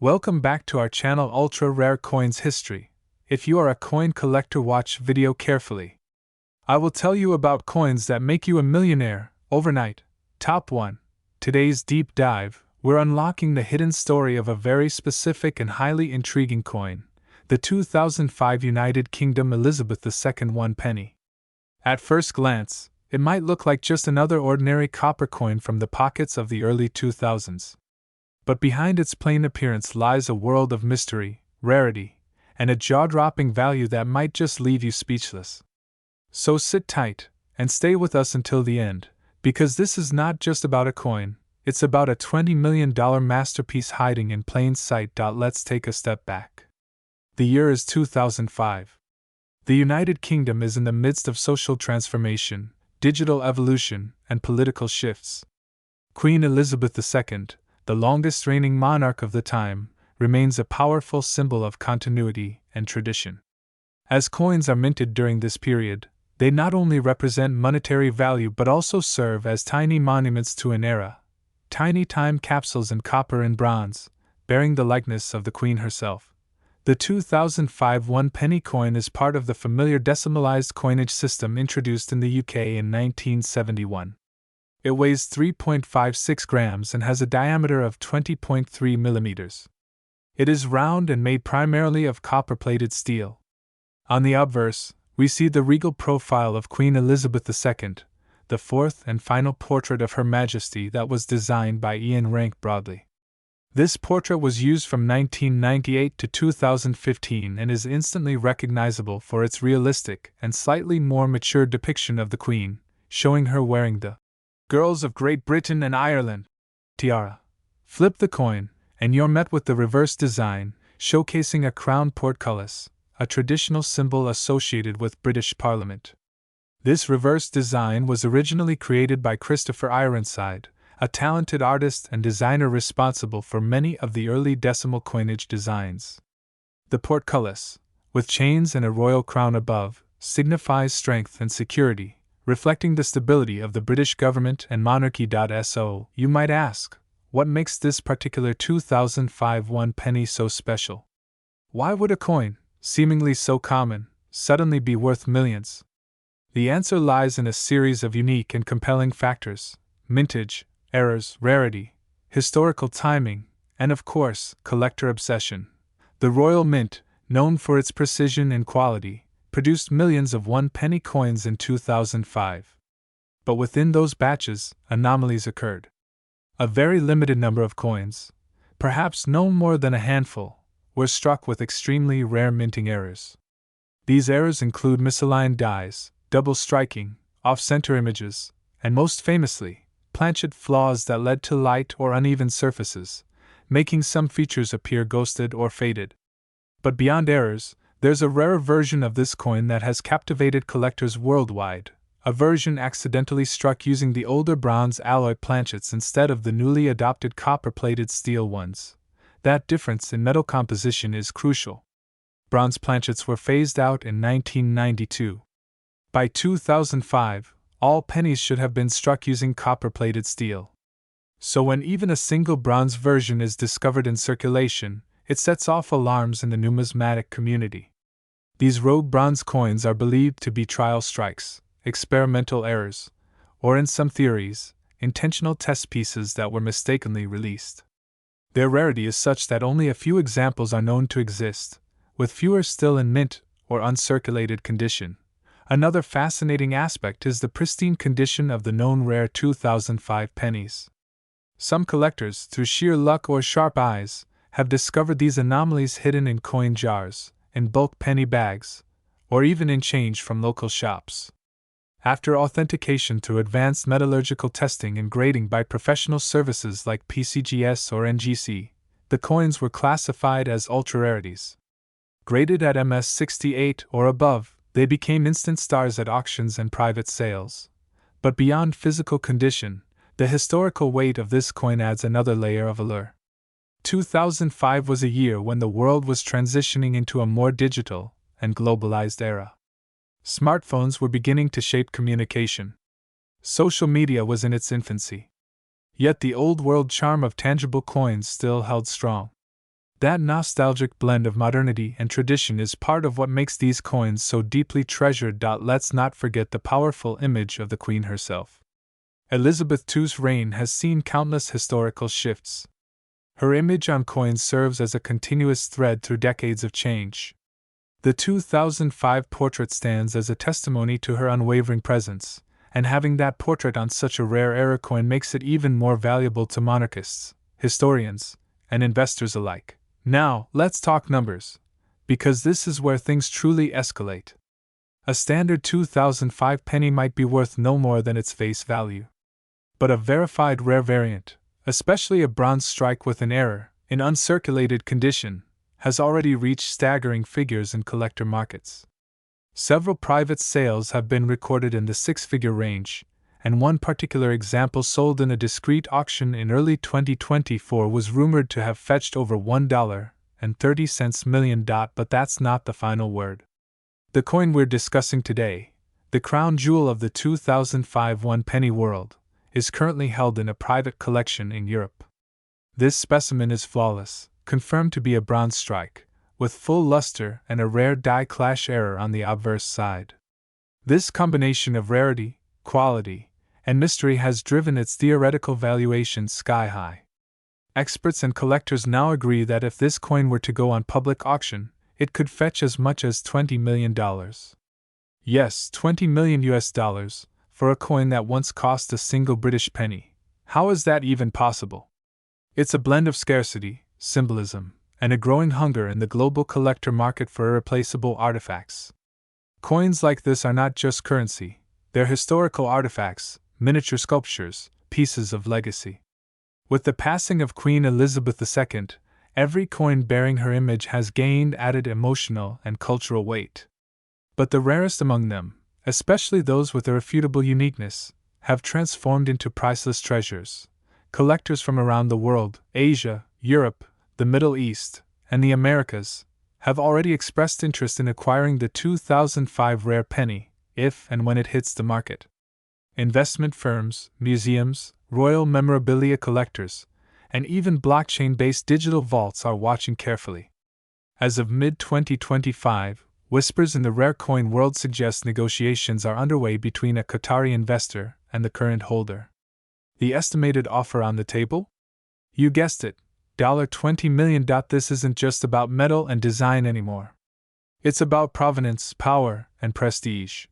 Welcome back to our channel Ultra Rare Coins History. If you are a coin collector, watch video carefully. I will tell you about coins that make you a millionaire overnight. Top 1. Today's deep dive, we're unlocking the hidden story of a very specific and highly intriguing coin, the 2005 United Kingdom Elizabeth II 1 penny. At first glance, it might look like just another ordinary copper coin from the pockets of the early 2000s. But behind its plain appearance lies a world of mystery, rarity, and a jaw-dropping value that might just leave you speechless. So sit tight and stay with us until the end, because this is not just about a coin, it's about a $20 million masterpiece hiding in plain sight. Let's take a step back. The year is 2005. The United Kingdom is in the midst of social transformation, digital evolution, and political shifts. Queen Elizabeth II, the longest reigning monarch of the time, remains a powerful symbol of continuity and tradition. As coins are minted during this period, they not only represent monetary value but also serve as tiny monuments to an era, tiny time capsules in copper and bronze, bearing the likeness of the Queen herself. The 2005 1 penny coin is part of the familiar decimalized coinage system introduced in the UK in 1971. It weighs 3.56 grams and has a diameter of 20.3 millimeters. It is round and made primarily of copper-plated steel. On the obverse, we see the regal profile of Queen Elizabeth II, the fourth and final portrait of Her Majesty that was designed by Ian Rank Broadley. This portrait was used from 1998 to 2015 and is instantly recognizable for its realistic and slightly more mature depiction of the Queen, showing her wearing the Girls of Great Britain and Ireland tiara. Flip the coin, and you're met with the reverse design, showcasing a crown portcullis, a traditional symbol associated with British Parliament. This reverse design was originally created by Christopher Ironside, a talented artist and designer responsible for many of the early decimal coinage designs. The portcullis, with chains and a royal crown above, signifies strength and security, reflecting the stability of the British government and monarchy. So, you might ask, what makes this particular 2005 1 penny so special? Why would a coin, seemingly so common, suddenly be worth millions? The answer lies in a series of unique and compelling factors: mintage, errors, rarity, historical timing, and of course, collector obsession. The Royal Mint, known for its precision and quality, produced millions of 1 penny coins in 2005. But within those batches, anomalies occurred. A very limited number of coins, perhaps no more than a handful, were struck with extremely rare minting errors. These errors include misaligned dies, double striking, off-center images, and most famously, planchet flaws that led to light or uneven surfaces, making some features appear ghosted or faded. But beyond errors, there's a rarer version of this coin that has captivated collectors worldwide, a version accidentally struck using the older bronze alloy planchets instead of the newly adopted copper-plated steel ones. That difference in metal composition is crucial. Bronze planchets were phased out in 1992. By 2005, all pennies should have been struck using copper-plated steel. So when even a single bronze version is discovered in circulation, it sets off alarms in the numismatic community. These rogue bronze coins are believed to be trial strikes, experimental errors, or in some theories, intentional test pieces that were mistakenly released. Their rarity is such that only a few examples are known to exist, with fewer still in mint or uncirculated condition. Another fascinating aspect is the pristine condition of the known rare 2005 pennies. Some collectors, through sheer luck or sharp eyes, have discovered these anomalies hidden in coin jars, in bulk penny bags, or even in change from local shops. After authentication through advanced metallurgical testing and grading by professional services like PCGS or NGC, the coins were classified as ultra-rarities. Graded at MS68 or above, they became instant stars at auctions and private sales. But beyond physical condition, the historical weight of this coin adds another layer of allure. 2005 was a year when the world was transitioning into a more digital and globalized era. Smartphones were beginning to shape communication. Social media was in its infancy. Yet the old-world charm of tangible coins still held strong. That nostalgic blend of modernity and tradition is part of what makes these coins so deeply treasured. Let's not forget the powerful image of the Queen herself. Elizabeth II's reign has seen countless historical shifts. Her image on coins serves as a continuous thread through decades of change. The 2005 portrait stands as a testimony to her unwavering presence, and having that portrait on such a rare era coin makes it even more valuable to monarchists, historians, and investors alike. Now, let's talk numbers, because this is where things truly escalate. A standard 2005 penny might be worth no more than its face value. But a verified rare variant, especially a bronze strike with an error, in uncirculated condition, has already reached staggering figures in collector markets. Several private sales have been recorded in the six-figure range, and one particular example sold in a discreet auction in early 2024 was rumored to have fetched over $1.30 million, but that's not the final word. The coin we're discussing today, the crown jewel of the 2005 one-penny world, is currently held in a private collection in Europe. This specimen is flawless, confirmed to be a bronze strike, with full luster and a rare die clash error on the obverse side. This combination of rarity, quality, and mystery has driven its theoretical valuation sky high. Experts and collectors now agree that if this coin were to go on public auction, it could fetch as much as $20 million. Yes, $20 million for a coin that once cost a single British penny. How is that even possible? It's a blend of scarcity, symbolism, and a growing hunger in the global collector market for irreplaceable artifacts. Coins like this are not just currency, they're historical artifacts, miniature sculptures, pieces of legacy. With the passing of Queen Elizabeth II, every coin bearing her image has gained added emotional and cultural weight. But the rarest among them, especially those with irrefutable uniqueness, have transformed into priceless treasures. Collectors from around the world, Asia, Europe, the Middle East, and the Americas, have already expressed interest in acquiring the 2005 rare penny, if and when it hits the market. Investment firms, museums, royal memorabilia collectors, and even blockchain-based digital vaults are watching carefully. As of mid-2025, whispers in the rare coin world suggest negotiations are underway between a Qatari investor and the current holder. The estimated offer on the table? You guessed it, $20 million. This isn't just about metal and design anymore. It's about provenance, power, and prestige.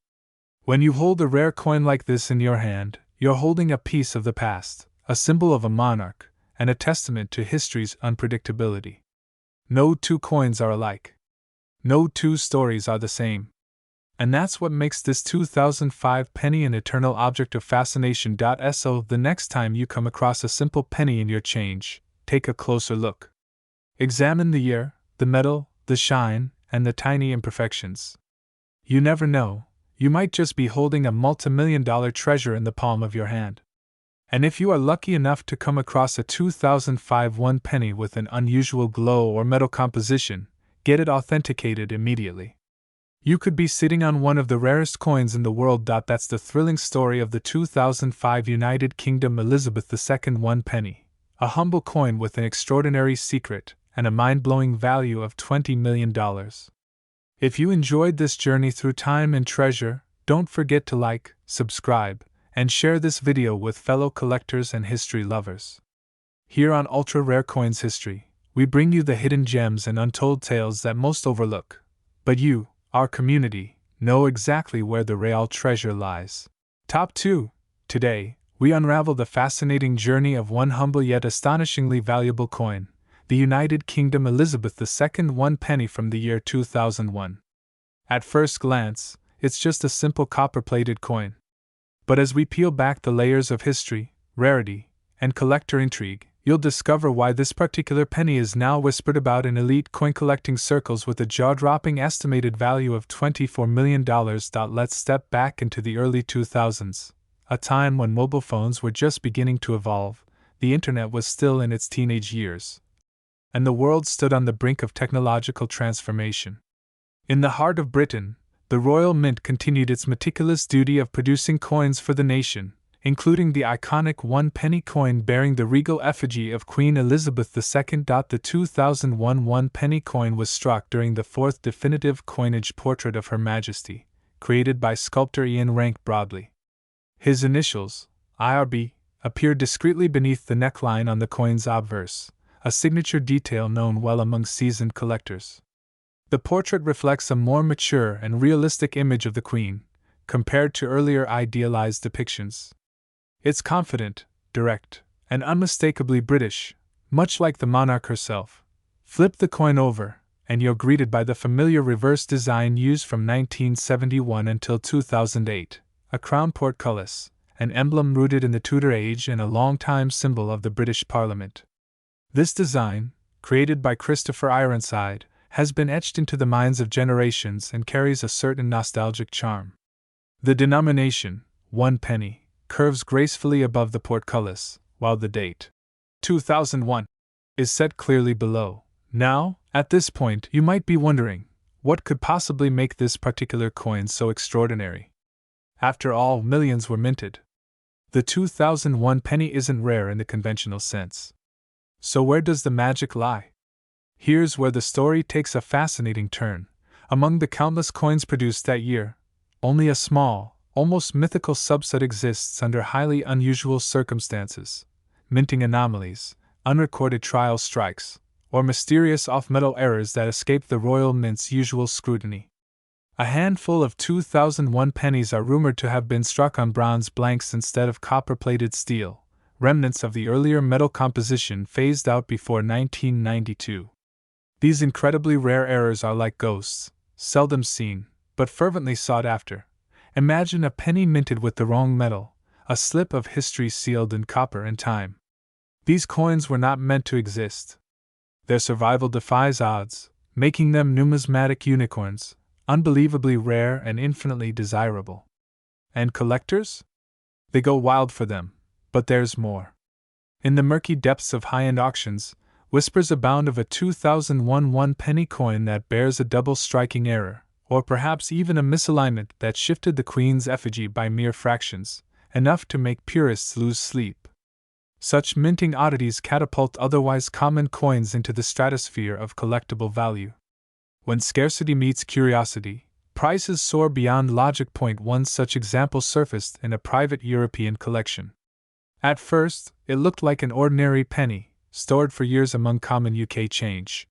When you hold a rare coin like this in your hand, you're holding a piece of the past, a symbol of a monarch, and a testament to history's unpredictability. No two coins are alike. No two stories are the same. And that's what makes this 2005 penny an eternal object of fascination. So the next time you come across a simple penny in your change, take a closer look. Examine the year, the metal, the shine, and the tiny imperfections. You never know, you might just be holding a multi-million-dollar treasure in the palm of your hand. And if you are lucky enough to come across a 2005 one penny with an unusual glow or metal composition, get it authenticated immediately. You could be sitting on one of the rarest coins in the world. That's the thrilling story of the 2005 United Kingdom Elizabeth II one penny, a humble coin with an extraordinary secret and a mind-blowing value of $20 million. If you enjoyed this journey through time and treasure, don't forget to like, subscribe, and share this video with fellow collectors and history lovers. Here on Ultra Rare Coins History, we bring you the hidden gems and untold tales that most overlook. But you, our community, know exactly where the real treasure lies. Top 2. Today, we unravel the fascinating journey of one humble yet astonishingly valuable coin, the United Kingdom Elizabeth II one penny from the year 2001. At first glance, it's just a simple copper-plated coin. But as we peel back the layers of history, rarity, and collector intrigue, you'll discover why this particular penny is now whispered about in elite coin-collecting circles with a jaw-dropping estimated value of $24 million. Let's step back into the early 2000s, a time when mobile phones were just beginning to evolve, the internet was still in its teenage years, and the world stood on the brink of technological transformation. In the heart of Britain, the Royal Mint continued its meticulous duty of producing coins for the nation, including the iconic one-penny coin bearing the regal effigy of Queen Elizabeth II. The 2001 one-penny coin was struck during the fourth definitive coinage portrait of Her Majesty, created by sculptor Ian Rank Broadley. His initials, IRB, appear discreetly beneath the neckline on the coin's obverse, a signature detail known well among seasoned collectors. The portrait reflects a more mature and realistic image of the Queen, compared to earlier idealized depictions. It's confident, direct, and unmistakably British, much like the monarch herself. Flip the coin over, and you're greeted by the familiar reverse design used from 1971 until 2008, a crown portcullis, an emblem rooted in the Tudor age and a long-time symbol of the British Parliament. This design, created by Christopher Ironside, has been etched into the minds of generations and carries a certain nostalgic charm. The denomination, 1 penny, curves gracefully above the portcullis, while the date, 2001, is set clearly below. Now, at this point, you might be wondering, what could possibly make this particular coin so extraordinary? After all, millions were minted. The 2001 penny isn't rare in the conventional sense. So where does the magic lie? Here's where the story takes a fascinating turn. Among the countless coins produced that year, only a small, almost mythical subset exists under highly unusual circumstances: minting anomalies, unrecorded trial strikes, or mysterious off-metal errors that escape the Royal Mint's usual scrutiny. A handful of 2001 pennies are rumored to have been struck on bronze blanks instead of copper-plated steel, remnants of the earlier metal composition phased out before 1992. These incredibly rare errors are like ghosts, seldom seen, but fervently sought after. Imagine a penny minted with the wrong metal, a slip of history sealed in copper and time. These coins were not meant to exist. Their survival defies odds, making them numismatic unicorns, unbelievably rare and infinitely desirable. And collectors? They go wild for them, but there's more. In the murky depths of high-end auctions, whispers abound of a 2001 one-penny coin that bears a double striking error, or perhaps even a misalignment that shifted the Queen's effigy by mere fractions, enough to make purists lose sleep. Such minting oddities catapult otherwise common coins into the stratosphere of collectible value. When scarcity meets curiosity, prices soar beyond logic. One such example surfaced in a private European collection. At first, it looked like an ordinary penny, stored for years among common UK change.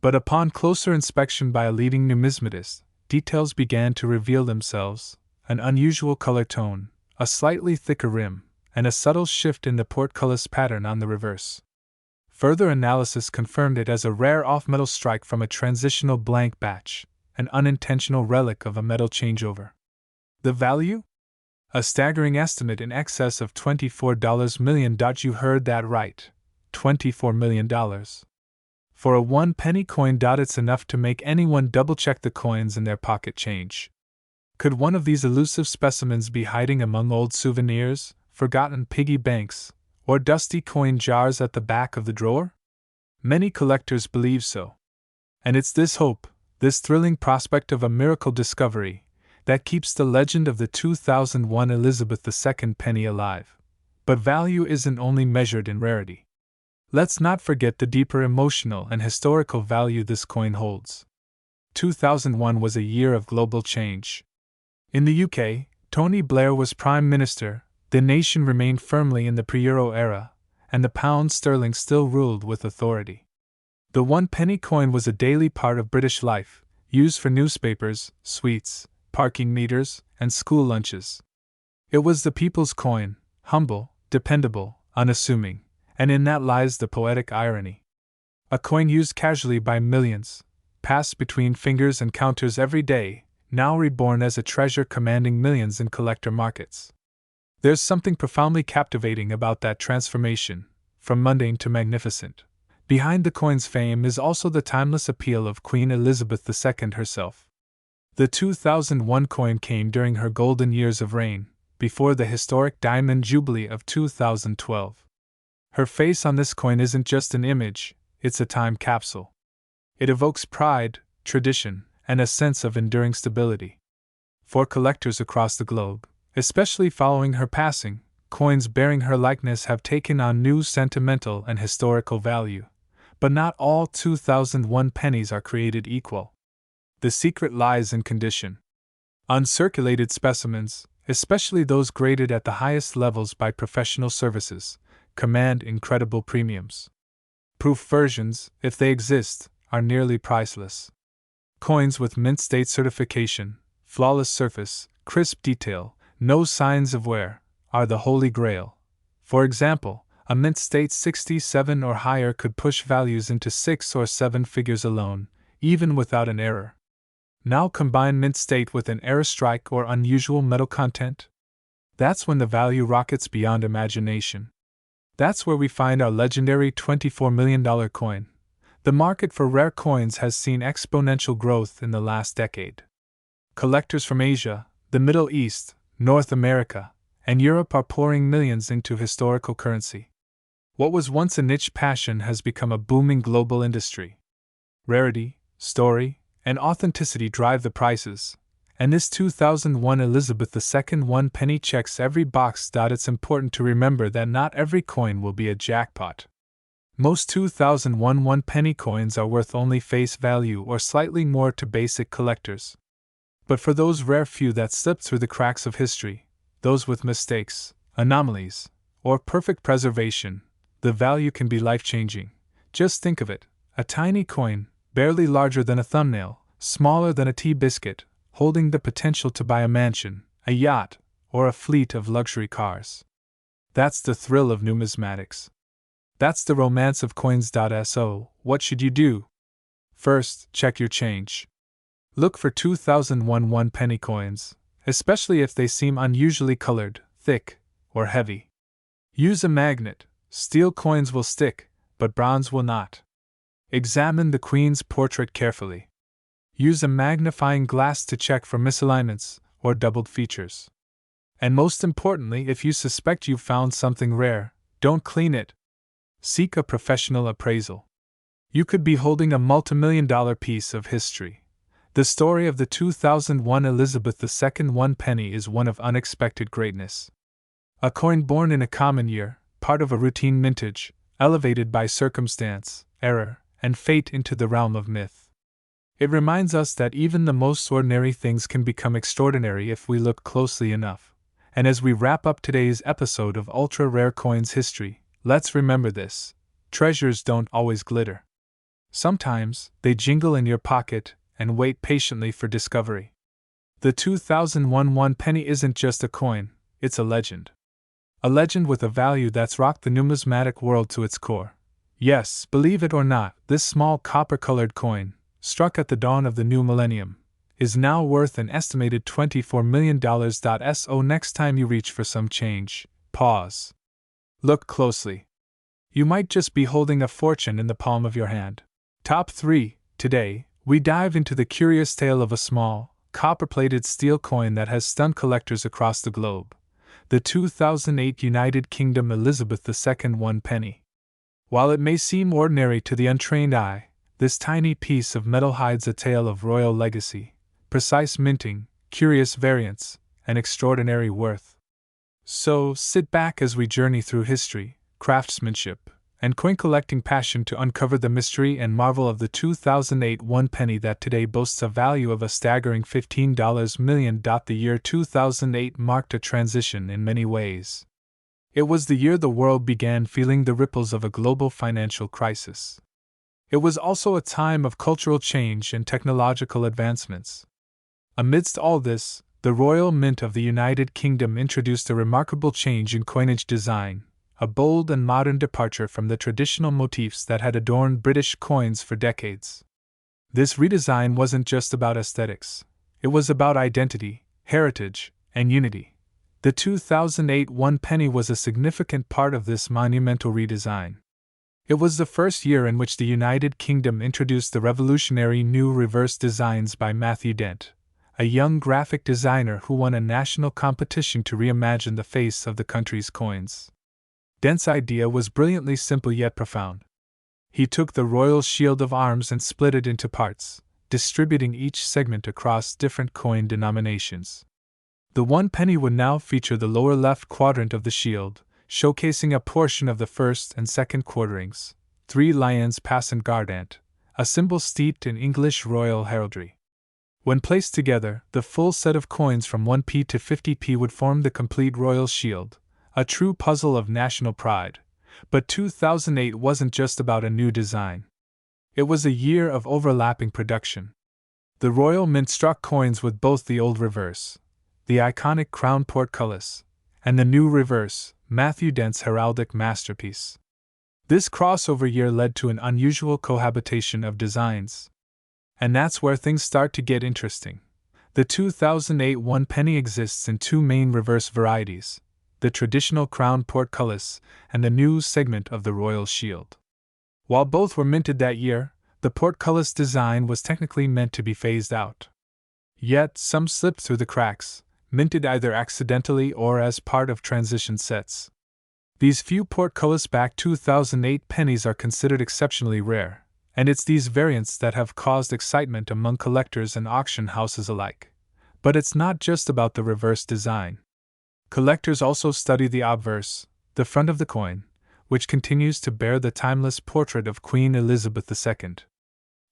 But upon closer inspection by a leading numismatist, details began to reveal themselves: an unusual color tone, a slightly thicker rim, and a subtle shift in the portcullis pattern on the reverse. Further analysis confirmed it as a rare off-metal strike from a transitional blank batch, an unintentional relic of a metal changeover. The value? A staggering estimate in excess of $24 million. You heard that right. $24 million. For a one-penny coin. It's enough to make anyone double-check the coins in their pocket change. Could one of these elusive specimens be hiding among old souvenirs, forgotten piggy banks, or dusty coin jars at the back of the drawer? Many collectors believe so. And it's this hope, this thrilling prospect of a miracle discovery, that keeps the legend of the 2001 Elizabeth II penny alive. But value isn't only measured in rarity. Let's not forget the deeper emotional and historical value this coin holds. 2001 was a year of global change. In the UK, Tony Blair was Prime Minister, the nation remained firmly in the pre-Euro era, and the pound sterling still ruled with authority. The one-penny coin was a daily part of British life, used for newspapers, sweets, parking meters, and school lunches. It was the people's coin, humble, dependable, unassuming, and in that lies the poetic irony. A coin used casually by millions, passed between fingers and counters every day, now reborn as a treasure commanding millions in collector markets. There's something profoundly captivating about that transformation, from mundane to magnificent. Behind the coin's fame is also the timeless appeal of Queen Elizabeth II herself. The 2001 coin came during her golden years of reign, before the historic Diamond Jubilee of 2012. Her face on this coin isn't just an image, it's a time capsule. It evokes pride, tradition, and a sense of enduring stability. For collectors across the globe, especially following her passing, coins bearing her likeness have taken on new sentimental and historical value. But not all 2001 pennies are created equal. The secret lies in condition. Uncirculated specimens, especially those graded at the highest levels by professional services, command incredible premiums. Proof versions, if they exist, are nearly priceless. Coins with mint state certification, flawless surface, crisp detail, no signs of wear, are the holy grail. For example, a mint state 67 or higher could push values into 6 or 7 figures alone, even without an error. Now combine mint state with an error strike or unusual metal content. That's when the value rockets beyond imagination. That's where we find our legendary $24 million coin. The market for rare coins has seen exponential growth in the last decade. Collectors from Asia, the Middle East, North America, and Europe are pouring millions into historical currency. What was once a niche passion has become a booming global industry. Rarity, story, and authenticity drive the prices, and this 2001 Elizabeth II 1 penny checks every box. It's important to remember that not every coin will be a jackpot. Most 2001 1 penny coins are worth only face value or slightly more to basic collectors. But for those rare few that slip through the cracks of history, those with mistakes, anomalies, or perfect preservation, the value can be life-changing. Just think of it, a tiny coin, barely larger than a thumbnail, smaller than a tea biscuit, holding the potential to buy a mansion, a yacht, or a fleet of luxury cars. That's the thrill of numismatics. That's the romance of coins. So, what should you do? First, check your change. Look for 2001 1 penny coins, especially if they seem unusually colored, thick, or heavy. Use a magnet. Steel coins will stick, but bronze will not. Examine the Queen's portrait carefully. Use a magnifying glass to check for misalignments or doubled features. And most importantly, if you suspect you've found something rare, don't clean it. Seek a professional appraisal. You could be holding a multimillion-dollar piece of history. The story of the 2001 Elizabeth II 1 penny is one of unexpected greatness. A coin born in a common year, part of a routine mintage, elevated by circumstance, error, and fate into the realm of myth. It reminds us that even the most ordinary things can become extraordinary if we look closely enough. And as we wrap up today's episode of Ultra Rare Coins History, let's remember this: treasures don't always glitter. Sometimes, they jingle in your pocket and wait patiently for discovery. The 2001 1 penny isn't just a coin, it's a legend. A legend with a value that's rocked the numismatic world to its core. Yes, believe it or not, this small copper-colored coin, struck at the dawn of the new millennium, is now worth an estimated $24 million. So next time you reach for some change, pause. Look closely. You might just be holding a fortune in the palm of your hand. Top 3. Today, we dive into the curious tale of a small, copper-plated steel coin that has stunned collectors across the globe. The 2008 United Kingdom Elizabeth II 1 penny. While it may seem ordinary to the untrained eye, this tiny piece of metal hides a tale of royal legacy, precise minting, curious variants, and extraordinary worth. So, sit back as we journey through history, craftsmanship, and coin collecting passion to uncover the mystery and marvel of the 2008 1 penny that today boasts a value of a staggering $15 million. The year 2008 marked a transition in many ways. It was the year the world began feeling the ripples of a global financial crisis. It was also a time of cultural change and technological advancements. Amidst all this, the Royal Mint of the United Kingdom introduced a remarkable change in coinage design, a bold and modern departure from the traditional motifs that had adorned British coins for decades. This redesign wasn't just about aesthetics, it was about identity, heritage, and unity. The 2008 1 penny was a significant part of this monumental redesign. It was the first year in which the United Kingdom introduced the revolutionary new reverse designs by Matthew Dent, a young graphic designer who won a national competition to reimagine the face of the country's coins. Dent's idea was brilliantly simple yet profound. He took the royal shield of arms and split it into parts, distributing each segment across different coin denominations. The 1 penny would now feature the lower left quadrant of the shield, showcasing a portion of the first and second quarterings, 3 lions passant guardant, a symbol steeped in English royal heraldry. When placed together, the full set of coins from 1p to 50p would form the complete royal shield, a true puzzle of national pride. But 2008 wasn't just about a new design. It was a year of overlapping production. The Royal Mint struck coins with both the old reverse, the iconic crown portcullis, and the new reverse, Matthew Dent's heraldic masterpiece. This crossover year led to an unusual cohabitation of designs. And that's where things start to get interesting. The 2008 1 penny exists in 2 main reverse varieties, the traditional crown portcullis and the new segment of the royal shield. While both were minted that year, the portcullis design was technically meant to be phased out. Yet some slipped through the cracks, minted either accidentally or as part of transition sets. These few portcullis-backed 2008 pennies are considered exceptionally rare, and it's these variants that have caused excitement among collectors and auction houses alike. But it's not just about the reverse design. Collectors also study the obverse, the front of the coin, which continues to bear the timeless portrait of Queen Elizabeth II.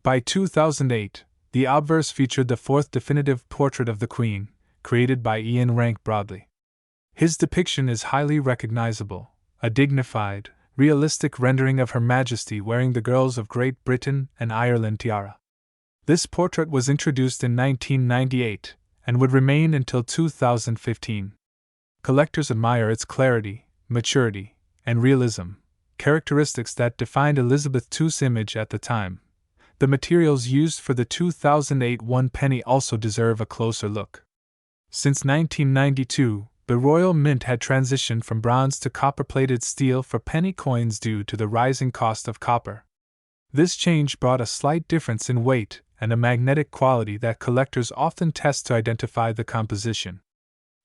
By 2008, the obverse featured the 4th definitive portrait of the Queen, created by Ian Rank Broadley. His depiction is highly recognizable, a dignified, realistic rendering of Her Majesty wearing the Girls of Great Britain and Ireland tiara. This portrait was introduced in 1998 and would remain until 2015. Collectors admire its clarity, maturity, and realism, characteristics that defined Elizabeth II's image at the time. The materials used for the 2008 1 penny also deserve a closer look. Since 1992, the Royal Mint had transitioned from bronze to copper-plated steel for penny coins due to the rising cost of copper. This change brought a slight difference in weight and a magnetic quality that collectors often test to identify the composition.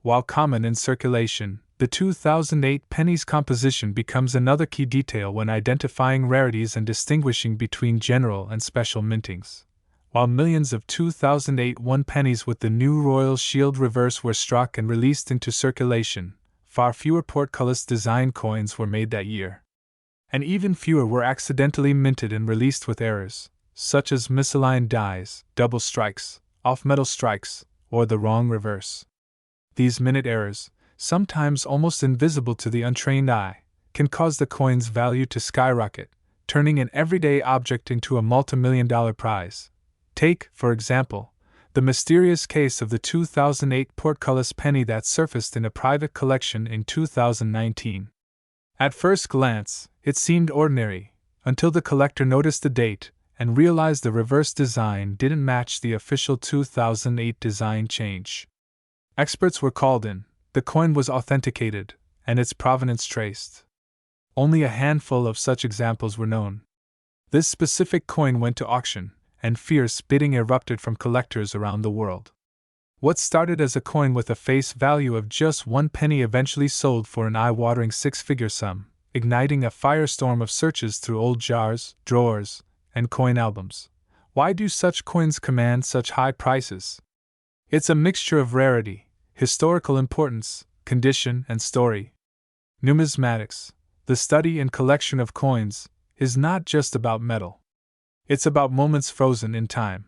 While common in circulation, the 2008 penny's composition becomes another key detail when identifying rarities and distinguishing between general and special mintings. While millions of 2008 1 pennies with the new Royal Shield reverse were struck and released into circulation, far fewer portcullis design coins were made that year. And even fewer were accidentally minted and released with errors, such as misaligned dies, double strikes, off-metal strikes, or the wrong reverse. These minute errors, sometimes almost invisible to the untrained eye, can cause the coin's value to skyrocket, turning an everyday object into a multi-million-dollar prize. Take, for example, the mysterious case of the 2008 portcullis penny that surfaced in a private collection in 2019. At first glance, it seemed ordinary, until the collector noticed the date and realized the reverse design didn't match the official 2008 design change. Experts were called in, the coin was authenticated, and its provenance traced. Only a handful of such examples were known. This specific coin went to auction, and fierce bidding erupted from collectors around the world. What started as a coin with a face value of just 1 penny eventually sold for an eye-watering 6-figure sum, igniting a firestorm of searches through old jars, drawers, and coin albums. Why do such coins command such high prices? It's a mixture of rarity, historical importance, condition, and story. Numismatics, the study and collection of coins, is not just about metal. It's about moments frozen in time.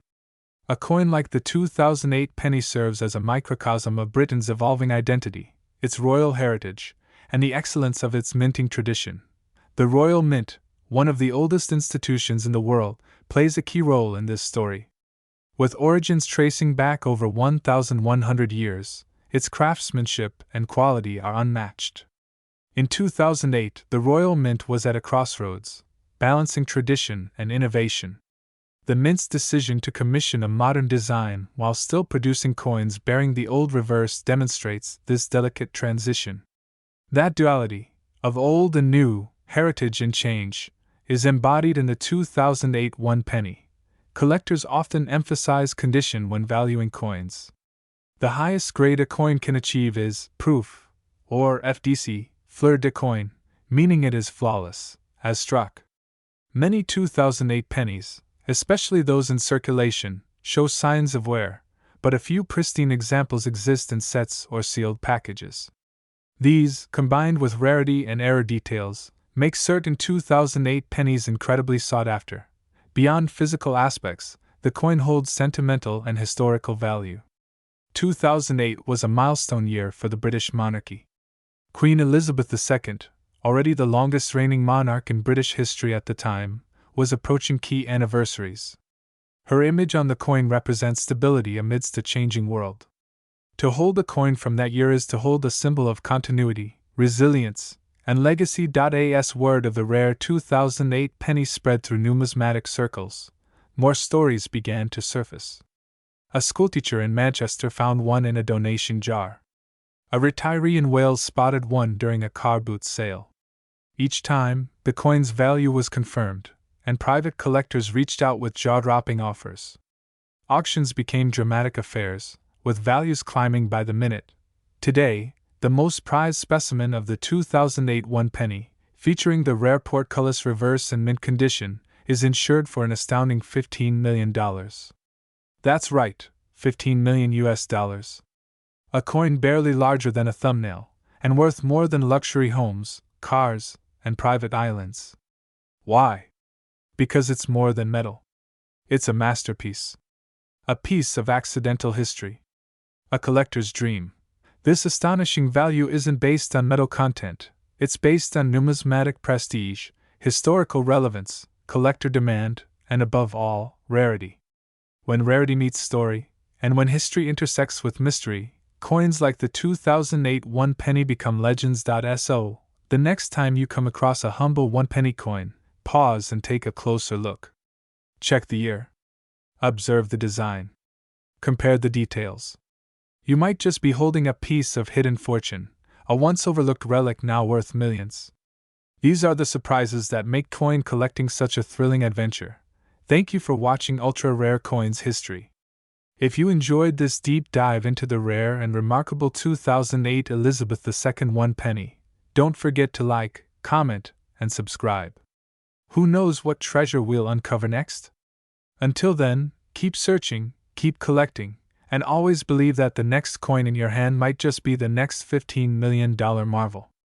A coin like the 2008 penny serves as a microcosm of Britain's evolving identity, its royal heritage, and the excellence of its minting tradition. The Royal Mint, one of the oldest institutions in the world, plays a key role in this story. With origins tracing back over 1,100 years, its craftsmanship and quality are unmatched. In 2008, the Royal Mint was at a crossroads, balancing tradition and innovation. The Mint's decision to commission a modern design while still producing coins bearing the old reverse demonstrates this delicate transition. That duality, of old and new, heritage and change, is embodied in the 2008 1 penny. Collectors often emphasize condition when valuing coins. The highest grade a coin can achieve is proof, or FDC, fleur de coin, meaning it is flawless, as struck. Many 2008 pennies, especially those in circulation, show signs of wear, but a few pristine examples exist in sets or sealed packages. These, combined with rarity and error details, make certain 2008 pennies incredibly sought after. Beyond physical aspects, the coin holds sentimental and historical value. 2008 was a milestone year for the British monarchy. Queen Elizabeth II, already the longest reigning monarch in British history at the time, was approaching key anniversaries. Her image on the coin represents stability amidst a changing world. To hold a coin from that year is to hold a symbol of continuity, resilience, and legacy. As word of the rare 2008 penny spread through numismatic circles, more stories began to surface. A schoolteacher in Manchester found one in a donation jar. A retiree in Wales spotted one during a car boot sale. Each time, the coin's value was confirmed, and private collectors reached out with jaw-dropping offers. Auctions became dramatic affairs, with values climbing by the minute. Today, the most prized specimen of the 2008 one penny, featuring the rare portcullis reverse and mint condition, is insured for an astounding $15 million. That's right, $15 million US. A coin barely larger than a thumbnail, and worth more than luxury homes, cars, and private islands. Why? Because it's more than metal. It's a masterpiece. A piece of accidental history. A collector's dream. This astonishing value isn't based on metal content, it's based on numismatic prestige, historical relevance, collector demand, and above all, rarity. When rarity meets story, and when history intersects with mystery, coins like the 2008 one penny become legends. So, the next time you come across a humble one penny coin, pause and take a closer look. Check the year. Observe the design. Compare the details. You might just be holding a piece of hidden fortune, a once overlooked relic now worth millions. These are the surprises that make coin collecting such a thrilling adventure. Thank you for watching Ultra Rare Coins History. If you enjoyed this deep dive into the rare and remarkable 2008 Elizabeth II one penny, don't forget to like, comment, and subscribe. Who knows what treasure we'll uncover next? Until then, keep searching, keep collecting, and always believe that the next coin in your hand might just be the next $15 million marvel.